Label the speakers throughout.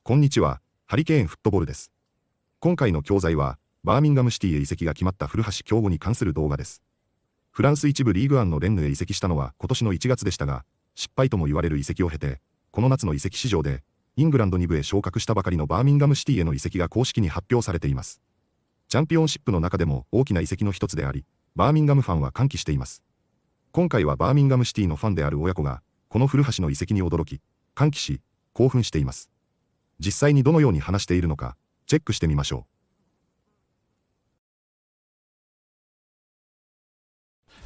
Speaker 1: こんにちは、ハリケーンフットボールです。今回の教材は、バーミンガムシティへ移籍が決まった古橋亨梧に関する動画です。フランス一部リーグアンのレンヌへ移籍したのは今年の1月でしたが、失敗とも言われる移籍を経て、この夏の移籍市場で、イングランド2部へ昇格したばかりのバーミンガムシティへの移籍が公式に発表されています。チャンピオンシップの中でも大きな移籍の一つであり、バーミンガムファンは歓喜しています。今回はバーミンガムシティのファンである親子が、この古橋の移籍に驚き、歓喜し、興奮しています。実際にどのように話しているのか、チェックしてみましょ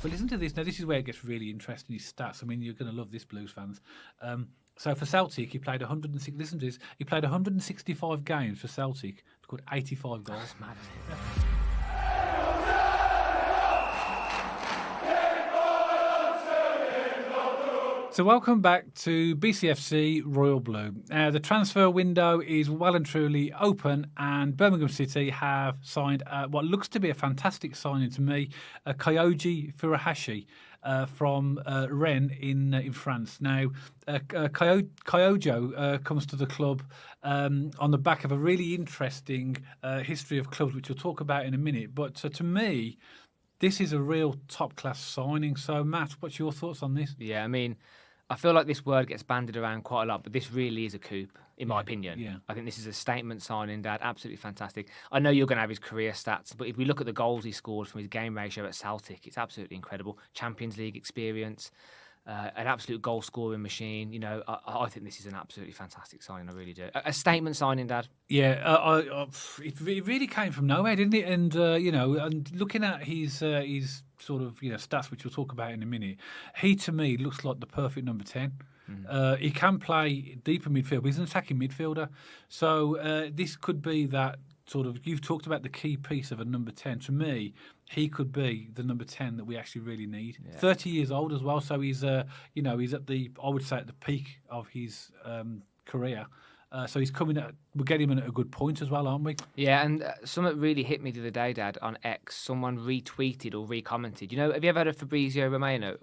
Speaker 2: う。But listen to this. Now, this is where it gets really interesting. His stats. I mean, you're going to love this, Blues fans. So for Celtic, he played 106. Listen to this. He played 165 games for Celtic. Scored 85 goals. That's mad, isn't it? So welcome back to BCFC Royal Blue. The transfer window is well and truly open, and Birmingham City have signed what looks to be a fantastic signing to me, Kyogo Furuhashi from Rennes in France. Now, Kyogo comes to the club on the back of a really interesting history of clubs, which we'll talk about in a minute. But to me, this is a real top-class signing. So, Matt, what's your thoughts on this?
Speaker 3: Yeah, I mean, I feel like this word gets bandied around quite a lot, but this really is a coup, in my opinion.
Speaker 2: Yeah.
Speaker 3: I think this is a statement signing, Dad. Absolutely fantastic. I know you're going to have his career stats, but if we look at the goals he scored from his game ratio at Celtic, it's absolutely incredible. Champions League experience, an absolute goal-scoring machine. You know, I think this is an absolutely fantastic signing. I really do. A statement signing, Dad.
Speaker 2: Yeah, it really came from nowhere, didn't it? And and looking at his sort of stats, which we'll talk about in a minute, he to me looks like the perfect number 10. He can play deeper midfield, but he's an attacking midfielder. So this could be that sort of, you've talked about the key piece of a number 10. To me, he could be the number 10 that we actually really need. Yeah. 30 years old as well, so he's he's at the, I would say, at the peak of his career. So he's coming at, we're getting him at a good point as well, aren't we?
Speaker 3: Yeah, and something really hit me the other day, Dad, on X. Someone retweeted or recommented. You know, have you ever heard of Fabrizio Romano?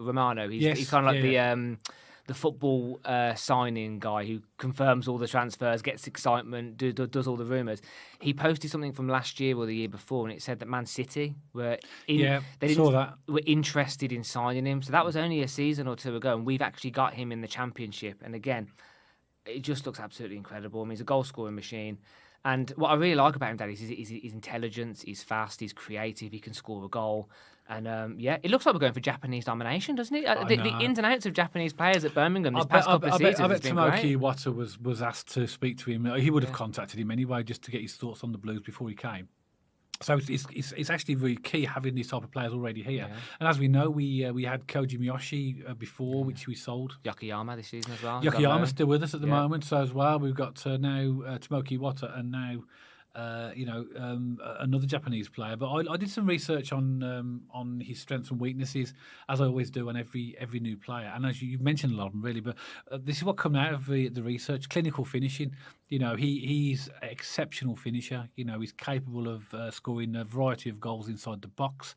Speaker 3: He's kind of like the football signing guy who confirms all the transfers, gets excitement, does all the rumours. He posted something from last year or the year before, and it said that Man City were interested in signing him. So that was only a season or two ago, and we've actually got him in the Championship. And again, it just looks absolutely incredible. I mean, he's a goal-scoring machine. And what I really like about him, Dad, is his intelligence. He's fast, he's creative, he can score a goal. And, it looks like we're going for Japanese domination, doesn't it? The ins and outs of Japanese players at Birmingham this past couple of seasons has been great.
Speaker 2: I bet Tomoki Iwata was asked to speak to him. He would have contacted him anyway just to get his thoughts on the Blues before he came. So it's actually really key having these type of players already here. Yeah. And as we know, we had Koji Miyoshi before, which we sold.
Speaker 3: Yokoyama this season as well.
Speaker 2: Yokoyama's still with us at the moment, so as well we've got now Tomoki Iwata and now another Japanese player. But I did some research on his strengths and weaknesses, as I always do on every new player. And as you've mentioned a lot of them, really, but this is what comes out of the research: clinical finishing. He's an exceptional finisher. He's capable of scoring a variety of goals inside the box.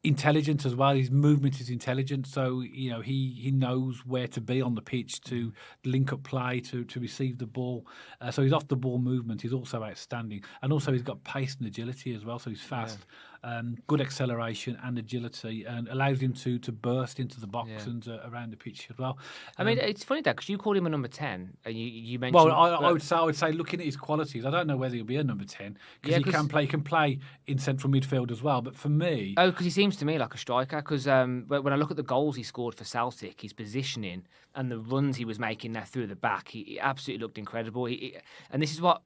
Speaker 2: Intelligent as well. His movement is intelligent, so he knows where to be on the pitch to link up play, to receive the ball. So his off the ball movement is also outstanding, and also he's got pace and agility as well. So he's fast. Good acceleration and agility, and allows him to burst into the box and around the pitch as well.
Speaker 3: I mean, it's funny, Dad, because you called him a number 10, and you mentioned.
Speaker 2: Well, I would say, looking at his qualities, I don't know whether he'll be a number 10 because he can play in central midfield as well. But for me,
Speaker 3: because he seems to me like a striker. Because when I look at the goals he scored for Celtic, his positioning and the runs he was making there through the back, he absolutely looked incredible. And this is what.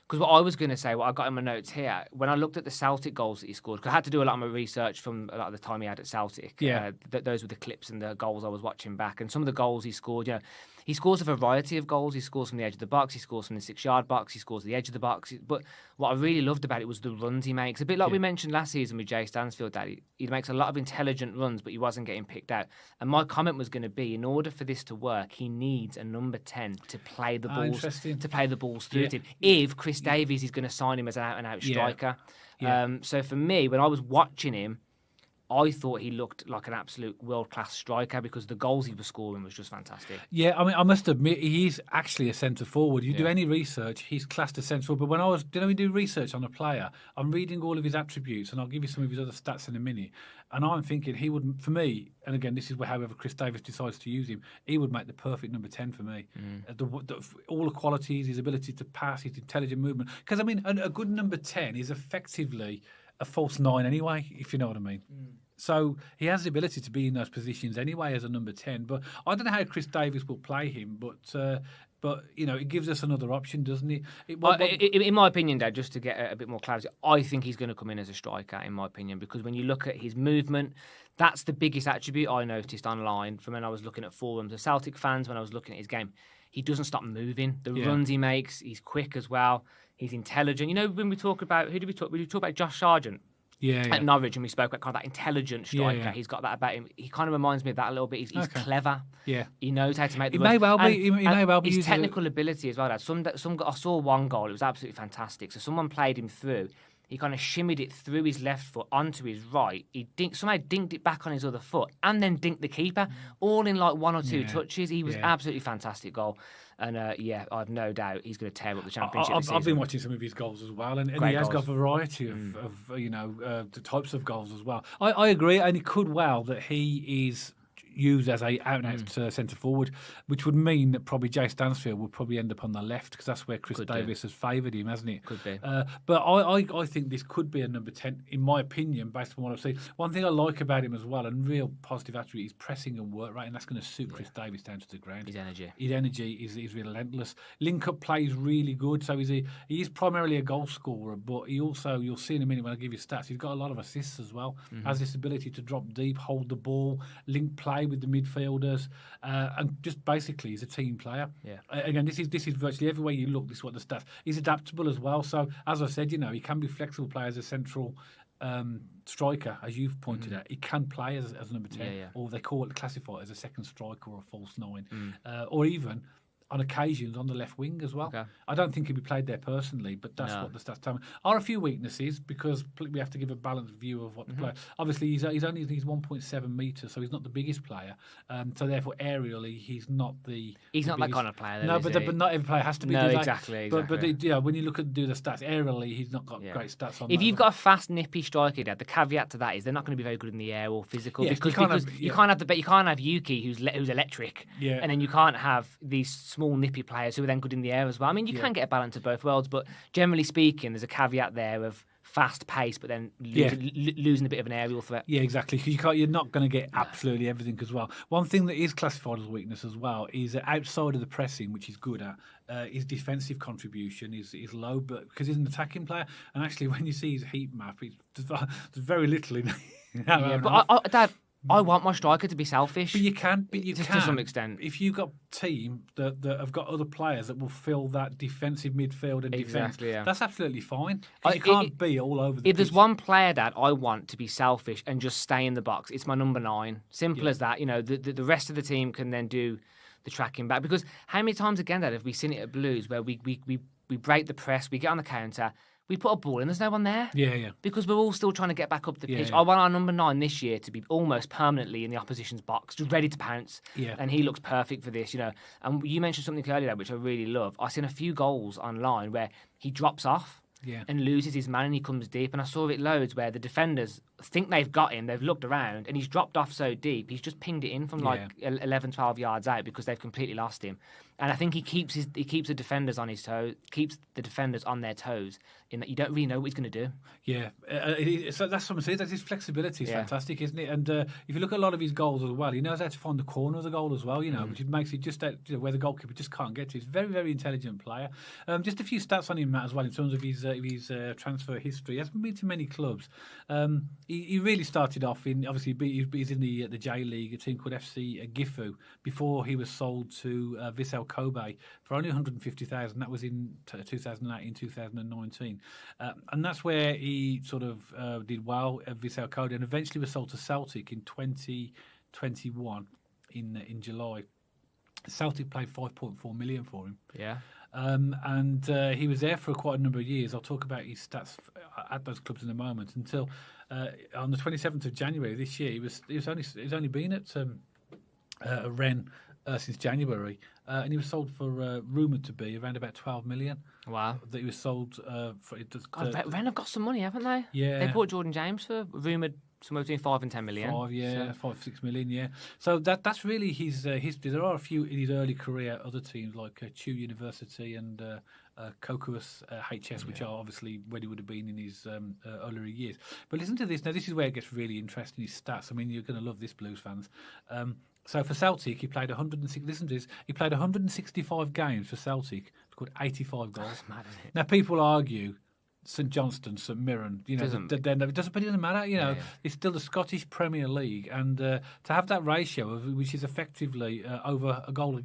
Speaker 3: Because what I was going to say, what I got in my notes here, when I looked at the Celtic goals that he scored, because I had to do a lot of my research from a lot of the time he had at Celtic.
Speaker 2: Yeah.
Speaker 3: Those were the clips and the goals I was watching back. And some of the goals he scored, he scores a variety of goals. He scores from the edge of the box. He scores from the 6-yard box. He scores the edge of the box. But what I really loved about it was the runs he makes. A bit like we mentioned last season with Jay Stansfield, Daddy. He makes a lot of intelligent runs, but he wasn't getting picked out. And my comment was going to be, in order for this to work, he needs a number 10 to play the balls through to him. If Chris Davies is going to sign him as an out-and-out striker. So for me, when I was watching him, I thought he looked like an absolute world-class striker because the goals he was scoring was just fantastic.
Speaker 2: Yeah, I mean, I must admit, he is actually a centre forward. You do any research, he's classed as centre forward. But when I was, we do research on a player, I'm reading all of his attributes, and I'll give you some of his other stats in a minute. And I'm thinking he would, for me, and again, this is where however Chris Davis decides to use him, he would make the perfect number 10 for me. All the qualities, his ability to pass, his intelligent movement. Because, I mean, a good number 10 is effectively a false 9 anyway, if you know what I mean. So he has the ability to be in those positions anyway as a number 10. But I don't know how Chris Davis will play him, but you know, it gives us another option, doesn't it?
Speaker 3: In my opinion, Dad, just to get a bit more clarity, I think he's going to come in as a striker, in my opinion, because when you look at his movement, that's the biggest attribute I noticed online from when I was looking at forums of Celtic fans, when I was looking at his game. He doesn't stop moving. The runs he makes, he's quick as well. He's intelligent. You know, when we talk about, who did we talk? We talk about Josh Sargent. At Norwich, and we spoke about kind of that intelligent striker. He's got that about him. He kind of reminds me of that a little bit. He's clever.
Speaker 2: Yeah,
Speaker 3: he knows how to make the.
Speaker 2: He may well be. He may well be.
Speaker 3: His technical ability as well. Dad. I saw one goal. It was absolutely fantastic. So someone played him through. He kind of shimmied it through his left foot onto his right. He somehow dinked it back on his other foot, and then dinked the keeper, all in like one or two touches. He was absolutely fantastic goal. And I've no doubt he's going to tear up the championship.
Speaker 2: I've been watching some of his goals as well, and he has got a variety of the types of goals as well. I agree, and it could well that he is used as a out-and-out centre forward, which would mean that probably Jay Stansfield would probably end up on the left because that's where Chris Davis has favoured him, hasn't it?
Speaker 3: Could be.
Speaker 2: But I think this could be a number 10, in my opinion, based on what I've seen. One thing I like about him as well, and real positive attribute, is pressing and work rate, and that's going to suit Chris Davis down to the ground.
Speaker 3: His energy.
Speaker 2: His energy is relentless. Link-up play is really good, so he is primarily a goal scorer, but he also, you'll see in a minute when I give you stats, he's got a lot of assists as well. Has this ability to drop deep, hold the ball, link play with the midfielders, and just basically he's a team player. Again, this is virtually everywhere you look. This is what the stats. He's adaptable as well. So as I said, he can be flexible player as a central striker, as you've pointed out. He can play as number 10, or they classify it as a second striker or a false 9, or even on occasions on the left wing as well. I don't think he'll be played there personally, but that's what the stats tell me. Are a few weaknesses because we have to give a balanced view of what the player. Obviously, he's 1.7 metres, so he's not the biggest player. So therefore, aerially, he's not the.
Speaker 3: He's not
Speaker 2: biggest.
Speaker 3: that kind of player. Though,
Speaker 2: no, but not every player has to be.
Speaker 3: No, exactly.
Speaker 2: But when you look at the stats, aerially, he's not got great stats on.
Speaker 3: If you've got a fast, nippy striker, Dad, the caveat to that is they're not going to be very good in the air or physical because you can't have Yuki who's electric, and then you can't have these small nippy players who are then good in the air as well. I mean, you can get a balance of both worlds, but generally speaking, there's a caveat there of fast pace, but then losing a bit of an aerial threat. Yeah, exactly. Because you're not going to get absolutely everything as well. One thing that is classified as a weakness as well is outside of the pressing, which he's good at, his defensive contribution is low, but because he's an attacking player, and actually when you see his heat map, there's very little in. Dad. I want my striker to be selfish. But you can. To some extent. If you've got a team that have got other players that will fill that defensive midfield and defence, that's absolutely fine. You can't be all over the pitch. If there's one player that I want to be selfish and just stay in the box, it's my number 9. Simple as that. The rest of the team can then do the tracking back. Because how many times again, Dad, have we seen it at Blues where we break the press, we get on the counter, we put a ball in, there's no one there. Because we're all still trying to get back up the pitch. I want our number 9 this year to be almost permanently in the opposition's box, just ready to pounce. And he looks perfect for this, And you mentioned something earlier, which I really love. I've seen a few goals online where he drops off and loses his man and he comes deep. And I saw it loads where the defenders think they've got him, they've looked around, and he's dropped off so deep, he's just pinged it in from 11, 12 yards out because they've completely lost him. And I think he keeps the defenders on his toes, keeps the defenders on their toes, in that you don't really know what he's going to do. So that's what I'm saying. That's his flexibility is fantastic, isn't it? And if you look at a lot of his goals as well, he knows how to find the corner of the goal as well, which makes it just where the goalkeeper just can't get to. He's a very, very intelligent player. Just a few stats on him, Matt, as well, in terms of his transfer history. He hasn't been to many clubs. He really started off he's in the J League, a team called FC Gifu, before he was sold to Vissel Kobe for only 150,000. That was in 2018, 2019, and that's where he sort of did well at Vissel Kobe, and eventually was sold to Celtic in 2021 in July. Celtic paid 5.4 million for him.
Speaker 2: and he was there for quite a number of years. I'll talk about his stats at those clubs in a moment. Until on the 27th of January this year, he's only been at Rennes since January, and he was sold for rumoured to be around about 12 million.
Speaker 3: Wow!
Speaker 2: That he was sold for.
Speaker 3: God, Rennes have got some money, haven't they?
Speaker 2: Yeah,
Speaker 3: they bought Jordan James for rumoured somewhere between 5 and 10 million.
Speaker 2: 5-6 million, yeah. So that's really his history. There are a few in his early career at other teams like Chu University and Kokuas HS, which are obviously where he would have been in his earlier years. But listen to this. Now, this is where it gets really interesting, his stats. I mean, you're going to love this, Blues fans. So for Celtic, he played 106. Listen to this. He played 165 games for Celtic. Scored 85 goals.
Speaker 3: That's mad, isn't it?
Speaker 2: Now, people argue St Johnstone, St Mirren, it doesn't matter. It's still the Scottish Premier League, and to have that ratio, which is effectively over a goal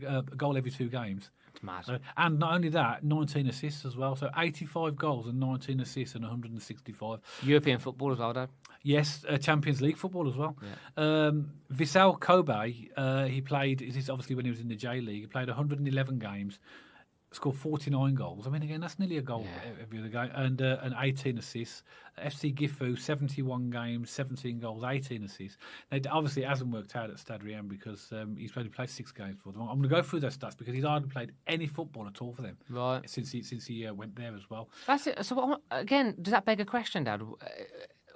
Speaker 2: every 2 games.
Speaker 3: It's mad.
Speaker 2: And not only that, 19 assists as well. So 85 goals and 19 assists and 165.
Speaker 3: European football as well, Dad.
Speaker 2: Yes, Champions League football as well.
Speaker 3: Yeah.
Speaker 2: Vissel Kobe, he played. This is obviously when he was in the J League. He played 111 games. Scored 49 goals. I mean, again, that's nearly a goal every other game. And 18 assists. FC Gifu, 71 games, 17 goals, 18 assists. Now, obviously, it hasn't worked out at Stade Rennais because he's only played 6 games for them. I'm going to go through those stats because he's hardly played any football at all for them.
Speaker 3: Right.
Speaker 2: Since he went there as well.
Speaker 3: That's it. So, again, does that beg a question, Dad?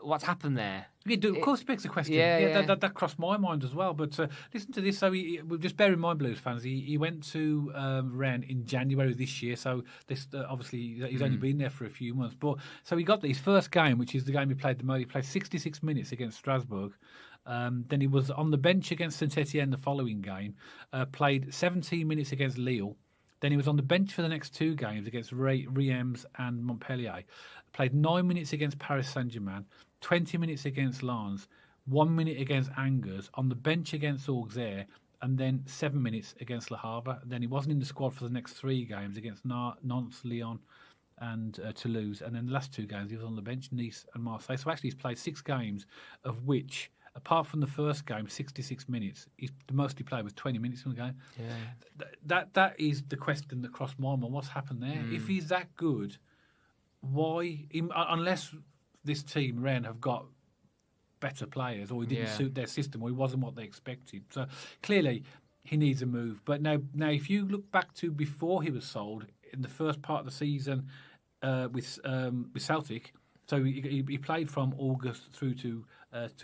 Speaker 3: What's happened there?
Speaker 2: Of course, it begs a question. That crossed my mind as well. But listen to this. So, just bear in mind, Blues fans, he went to Rennes in January this year. So, this obviously he's only been there for a few months. But so he got his first game, which is the game he played the most. He played 66 minutes against Strasbourg. Then he was on the bench against Saint-Etienne the following game. Played 17 minutes against Lille. Then he was on the bench for the next 2 games against Reims and Montpellier. Played 9 minutes against Paris Saint-Germain. 20 minutes against Lens, 1 minute against Angers, on the bench against Auxerre, and then 7 minutes against Le Havre. Then he wasn't in the squad for the next 3 games against Nantes, Lyon, and Toulouse. And then the last 2 games he was on the bench, Nice and Marseille. So actually he's played 6 games, of which, apart from the first game, 66 minutes. The most he played was 20 minutes in the game.
Speaker 3: Yeah.
Speaker 2: That is the question that crossed my mind. What's happened there? If he's that good, why, unless this team, Rennes, have got better players, or he didn't suit their system, or he wasn't what they expected. So clearly he needs a move. But now if you look back to before he was sold, in the first part of the season with Celtic, so he played from August through to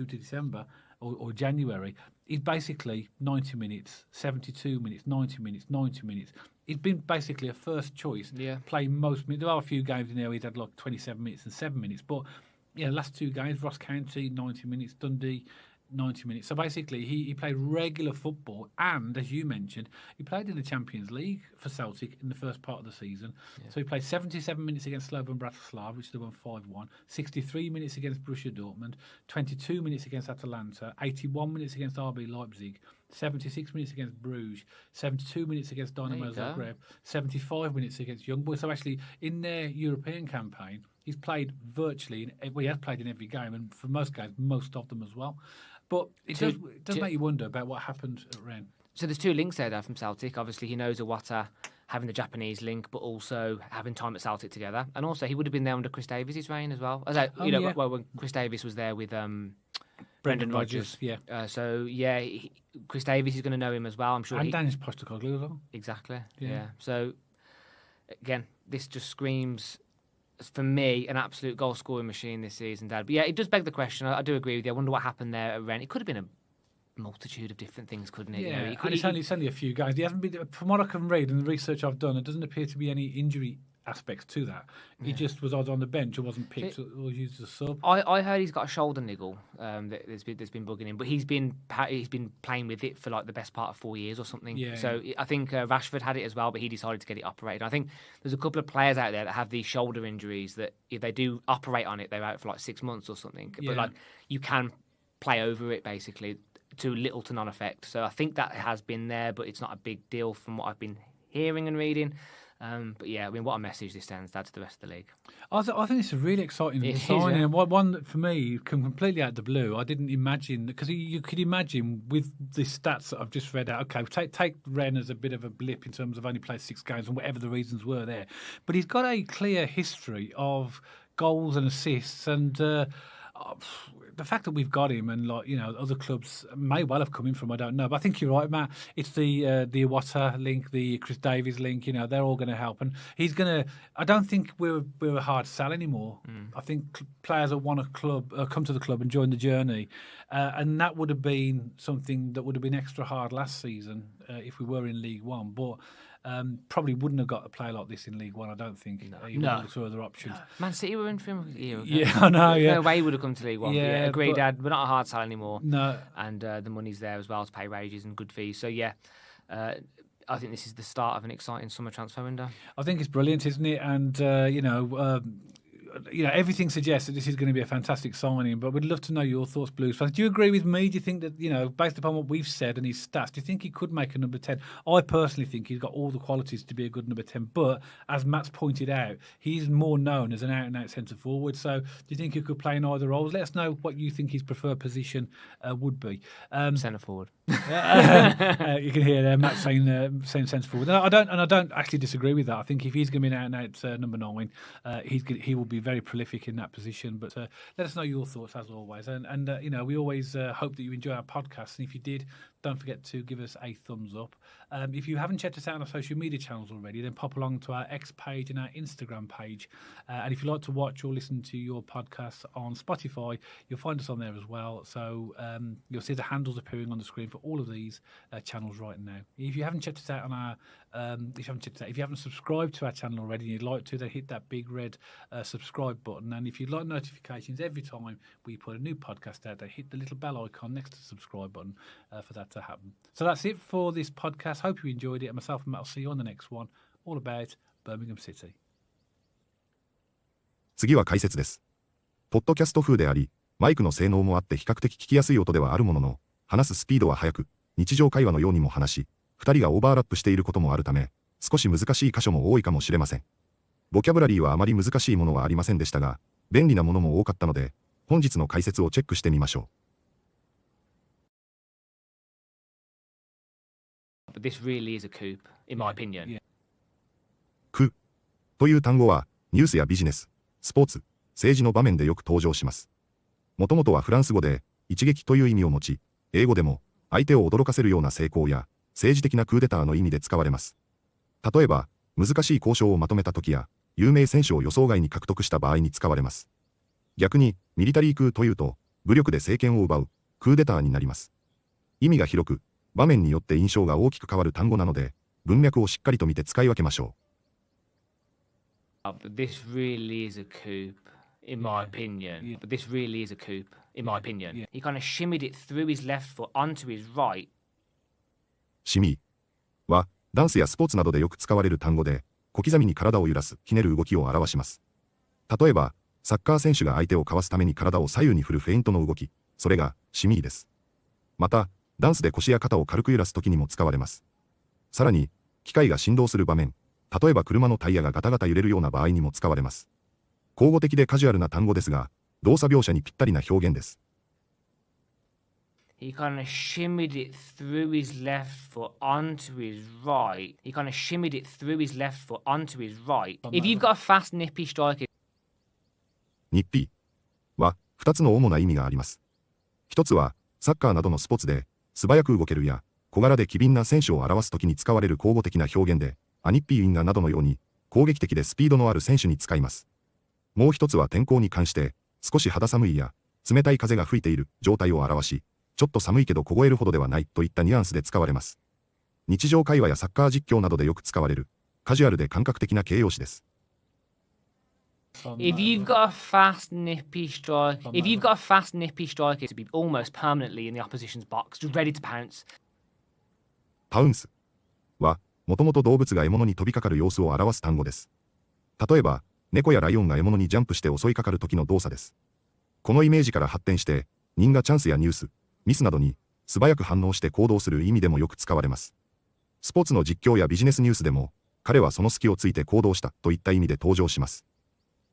Speaker 2: December or January. He's basically 90 minutes, 72 minutes, 90 minutes, 90 minutes. He's been basically a first choice, playing most minutes. There are a few games in there he's had like 27 minutes and 7 minutes, but last 2 games, Ross County, 90 minutes, Dundee, 90 minutes. So basically, he played regular football, and as you mentioned, he played in the Champions League for Celtic in the first part of the season. So he played 77 minutes against Slovan Bratislava, which they won 5-1, 63 minutes against Borussia Dortmund, 22 minutes against Atalanta, 81 minutes against RB Leipzig, 76 minutes against Bruges, 72 minutes against Dynamo Zagreb, 75 minutes against Young Boys. So actually, in their European campaign, he's played virtually, he has played in every game, and for most games, most of them as well. But it does make you wonder about what happened at Rennes.
Speaker 3: So there's 2 links there from Celtic. Obviously, he knows Iwata having the Japanese link, but also having time at Celtic together. And also, he would have been there under Chris Davies' reign as well. When Chris Davies was there with Brendan Rodgers. Chris Davies is going to know him as well, I'm sure.
Speaker 2: And Danish Postecoglou as well.
Speaker 3: Exactly, yeah. So, again, this just screams, for me, an absolute goal-scoring machine this season, Dad. But it does beg the question. I do agree with you. I wonder what happened there at Rennes. It could have been a multitude of different things, couldn't it?
Speaker 2: Yeah, it's only a few guys. He hasn't been, from what I can read and the research I've done, it doesn't appear to be any injury aspects to that. He just was either on the bench or wasn't picked or used as a sub.
Speaker 3: I heard he's got a shoulder niggle that's been bugging him, but he's been playing with it for like the best part of 4 years or something. Yeah. So I think Rashford had it as well, but he decided to get it operated. I think there's a couple of players out there that have these shoulder injuries that if they do operate on it, they're out for like 6 months or something. Yeah. But like you can play over it basically to little to none effect. So I think that has been there, but it's not a big deal from what I've been hearing and reading. But yeah, I mean, what a message this sends out to the rest of the league.
Speaker 2: I think it's a really exciting
Speaker 3: It is,
Speaker 2: signing.
Speaker 3: yeah.
Speaker 2: And one that for me come completely out of the blue. I didn't imagine, because you could imagine with the stats that I've just read out. Okay, take Ren as a bit of a blip in terms of only played 6 games and whatever the reasons were there, but he's got a clear history of goals and assists, and the fact that we've got him, and like, you know, other clubs may well have come in from, I don't know, but I think you're right, Matt. It's the Iwata link, the Chris Davies link. You know, they're all going to help, and he's going to. I don't think we're a hard sell anymore. I think players that want a club come to the club and join the journey, and that would have been something that would have been extra hard last season if we were in League One, but. Probably wouldn't have got a player like this in League One, I don't think. No. Two other options.
Speaker 3: Man City were in for him a year ago.
Speaker 2: Yeah, I know, yeah.
Speaker 3: No way he would have come to League One.
Speaker 2: Yeah,
Speaker 3: agreed, Dad. We're not a hard sell anymore.
Speaker 2: No.
Speaker 3: And the money's there as well to pay wages and good fees. So, yeah, I think this is the start of an exciting summer transfer window.
Speaker 2: I think it's brilliant, isn't it? And, everything suggests that this is going to be a fantastic signing, but we'd love to know your thoughts, Blues fans. Do you agree with me? Do you think that, you know, based upon what we've said and his stats, do you think he could make a number 10? I personally think he's got all the qualities to be a good number 10, but as Matt's pointed out, he's more known as an out-and-out centre forward. So do you think he could play in either roles? Let us know what you think his preferred position would be.
Speaker 3: Centre forward.
Speaker 2: You can hear Matt saying centre forward. I don't actually disagree with that. I think if he's going to be an out-and-out number 9, he will be very prolific in that position. But let us know your thoughts as always, and we always hope that you enjoy our podcast, and if you did, don't forget to give us a thumbs up. If you haven't checked us out on our social media channels already, then pop along to our X page and our Instagram page, and if you like to watch or listen to your podcasts on Spotify, you'll find us on there as well. So you'll see the handles appearing on the screen for all of these channels right now. If you haven't checked us out on our if you haven't subscribed to our channel already and you'd like to, then hit that big red subscribe button. And if you'd like notifications every time we put a new podcast out, then hit the little bell icon next to the subscribe button for that to happen. So that's it for this podcast. Hope you enjoyed it. And myself and Matt will see you on the next one, all about Birmingham City.
Speaker 1: 次は解説です。ポッドキャスト風であり、マイクの性能もあって比較的聞きやすい音ではあるものの、話すスピードは速く、日常会話のようにも話し、2人がオーバーラップしていることもあるため、少し難しい箇所も多いかもしれません。ボキャブラリーはあまり難しいものはありませんでしたが、便利なものも多かったので、本日の解説をチェックしてみましょ
Speaker 3: う。But this really is a coup, in my opinion.
Speaker 1: coupという単語は、ニュースやビジネス、スポーツ、政治の場面でよく登場します。もともとはフランス語で、一撃という意味を持ち、英語でも、相手を驚かせるような成功や、政治的なクーデターの意味で使われます。例えば、難しい交渉をまとめた時や、有名選手を予想外に獲得した場合に使われます。逆に、ミリタリークーというと、武力で政権を奪う、クーデターになります。意味が広く、場面によって印象が大きく変わる単語なので、文脈をしっかりと見て使い分けましょ
Speaker 3: う。But this really is a coup, in my opinion. But this really is a coup, in my opinion. He kind of shimmied it through his left foot onto his right.
Speaker 1: シミーは、ダンスやスポーツなどでよく使われる単語で、小刻みに体を揺らす、ひねる動きを表します。例えば、サッカー選手が相手をかわすために体を左右に振るフェイントの動き、それがシミーです。また、ダンスで腰や肩を軽く揺らすときにも使われます。さらに、機械が振動する場面、例えば車のタイヤがガタガタ揺れるような場合にも使われます。口語的でカジュアルな単語ですが、動作描写にぴったりな表現です。
Speaker 3: He kind of shimmied it through his left foot onto his right. He kind of shimmied it through his left foot onto his right. If you've got a fast, nippy striker...
Speaker 1: ニッピーは2つの主な意味があります。一つは、サッカーなどのスポーツで、素早く動けるや、小柄で機敏な選手を表すときに使われる口語的な表現で、アニッピーインガなどのように、攻撃的でスピードのある選手に使います。もう一つは天候に関して、少し肌寒いや、冷たい風が吹いている状態を表し、ちょっと寒いけど凍えるほどではないといったニュアンスで使われます。日常会話やサッカー実況などでよく使われる、カジュアルで感覚的な形容詞です。
Speaker 3: If you've got a fast, nippy striker, to be almost permanently in the opposition's box, just ready to pounce.
Speaker 1: パウンスは、もともと動物が獲物に飛びかかる様子を表す単語です。例えば、猫やライオンが獲物にジャンプして襲いかかる時の動作です。このイメージから発展して、人がチャンスやニュース、ミスなどに素早く反応して行動する意味でもよく使われます。スポーツの実況やビジネスニュースでも、彼はその隙をついて行動したといった意味で登場します。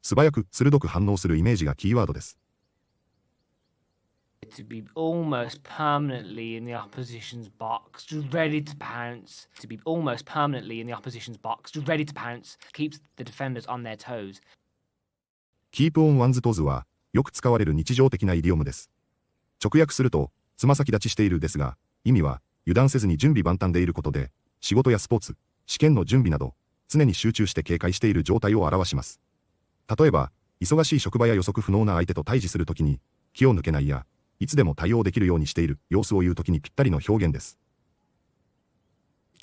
Speaker 1: 素早く、鋭く反応するイメージがキーワードです。
Speaker 3: To be almost permanently in the opposition's box, just ready to pounce. To be almost permanently in the opposition's box, just ready to pounce. Keeps the defenders on their toes.
Speaker 1: Keep on one's toes は、よく使われる日常的なイディオムです。直訳すると、つま先立ちしているですが、意味は、油断せずに準備万端でいることで、仕事やスポーツ、試験の準備など、常に集中して警戒している状態を表します。例えば、忙しい職場や予測不能な相手と対峙するときに、気を抜けないや、いつでも対応できるようにしている様子を言うときにぴったりの表現です。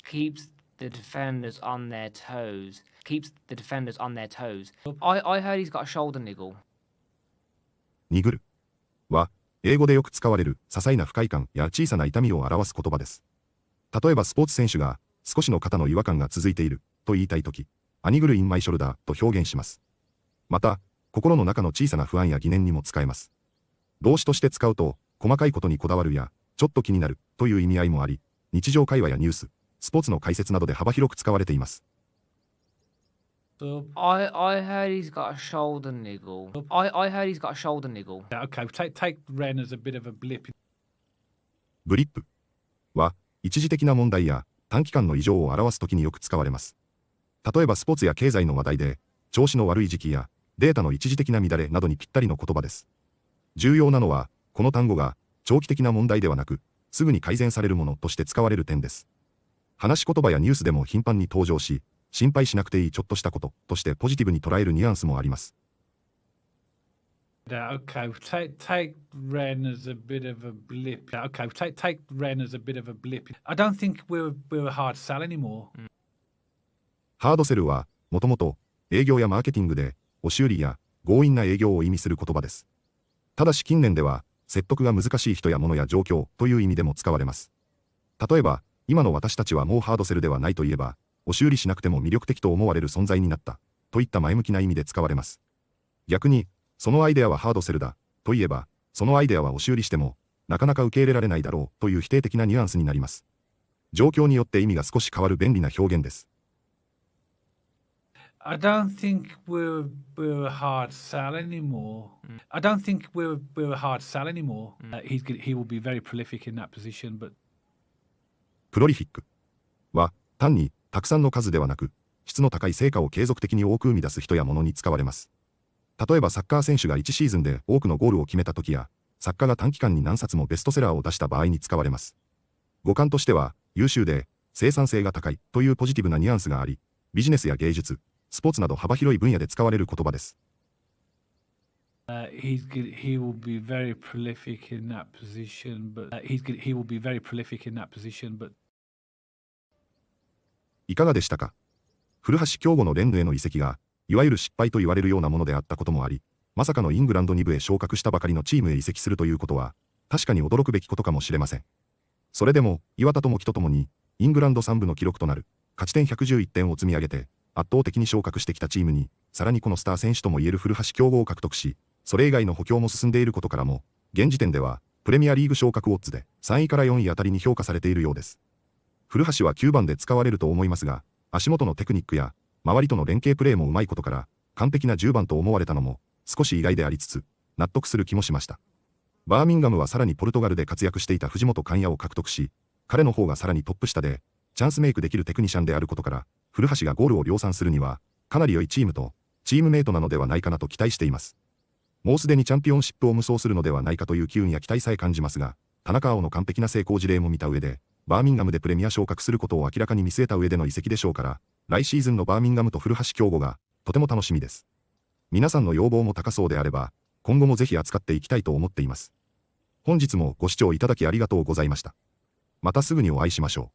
Speaker 3: Keeps the defenders on their toes. Keeps the defenders on their toes. I heard he's got a shoulder niggle.
Speaker 1: 握るは、英語でよく使われる些細な不快感や小さな痛みを表す言葉です。例えばスポーツ選手が少しの肩の違和感が続いていると言いたいとき、アニグルインマイショルダーと表現します。また、心の中の小さな不安や疑念にも使えます。動詞として使うと、細かいことにこだわるや、ちょっと気になるという意味合いもあり、日常会話やニュース、スポーツの解説などで幅広く使われています。
Speaker 3: So I heard he's got a shoulder niggle. I heard he's got a shoulder niggle.
Speaker 2: Yeah, okay, take Ren as a bit of a blip.
Speaker 1: ブリップは、一時的な問題や短期間の異常を表すときによく使われます。例えばスポーツや経済の話題で、調子の悪い時期やデータの一時的な乱れなどにぴったりの言葉です。重要なのは、この単語が長期的な問題ではなく、すぐに改善されるものとして使われる点です。話し言葉やニュースでも頻繁に登場し、心配しなくていいちょっとしたこととしてポジティブに捉えるニュアンスもあります。
Speaker 2: Okay, take Ren as a bit of a blip. Okay, take Ren as a bit of a blip. I don't think we're a hard sell anymore.
Speaker 1: ハードセルは、もともと営業やマーケティングで、押し売りや強引な営業を意味する言葉です。ただし近年では、説得が難しい人や物や状況という意味でも使われます。例えば、今の私たちはもうハードセルではないといえば、押し売りしなくても魅力的と思われる存在になった、といった前向きな意味で使われます。逆に、そのアイデアはハードセルだ、といえば、そのアイデアは押し売りしても、なかなか受け入れられないだろうという否定的なニュアンスになります。状況によって意味が少し変わる便利な表現です。
Speaker 2: I don't think we're a hard sell anymore. I don't think we're a hard sell anymore. He will be very prolific in that position, but
Speaker 1: プロリフィックは単にたくさんの数ではなく質の高い成果を継続的に多く生み出す人や物に使われます。例えばサッカー選手が1シーズンで多くのゴールを決めた時や作家が短期間に何冊もベストセラーを出した場合に使われます。語感としては優秀で生産性が高いというポジティブなニュアンスがあり、ビジネスや芸術、スポーツなど幅広い分野で使われる言葉です。
Speaker 2: He will be very prolific in that position, but he will be very prolific in that position, but
Speaker 1: いかがでしたか？古橋亨梧のレンヌへの移籍が、いわゆる失敗と言われるようなものであったこともあり、まさかのイングランド2部へ昇格したばかりのチームへ移籍するということは、確かに驚くべきことかもしれません。それでも、岩田智樹とともに、イングランド3部の記録となる、勝ち点111点を積み上げて、圧倒的に昇格してきたチームに、さらにこのスター選手ともいえる古橋亨梧を獲得し、それ以外の補強も進んでいることからも、現時点では、プレミアリーグ昇格オッズで3位から4位あたりに評価されているようです。古橋は9番で使われると思いますが、足元のテクニックや、周りとの連携プレーもうまいことから、完璧な10番と思われたのも、少し意外でありつつ、納得する気もしました。バーミンガムはさらにポルトガルで活躍していた藤本寛也を獲得し、彼の方がさらにトップ下で、チャンスメイクできるテクニシャンであることから、古橋がゴールを量産するには、かなり良いチームと、チームメイトなのではないかなと期待しています。もうすでにチャンピオンシップを無双するのではないかという機運や期待さえ感じますが、田中碧の完璧な成功事例も見た上で、バーミンガムでプレミア昇格することを明らかに見据えた上での移籍でしょうから、来シーズンのバーミンガムと古橋亨梧が、とても楽しみです。皆さんの要望も高そうであれば、今後もぜひ扱っていきたいと思っています。本日もご視聴いただきありがとうございました。またすぐにお会いしましょう。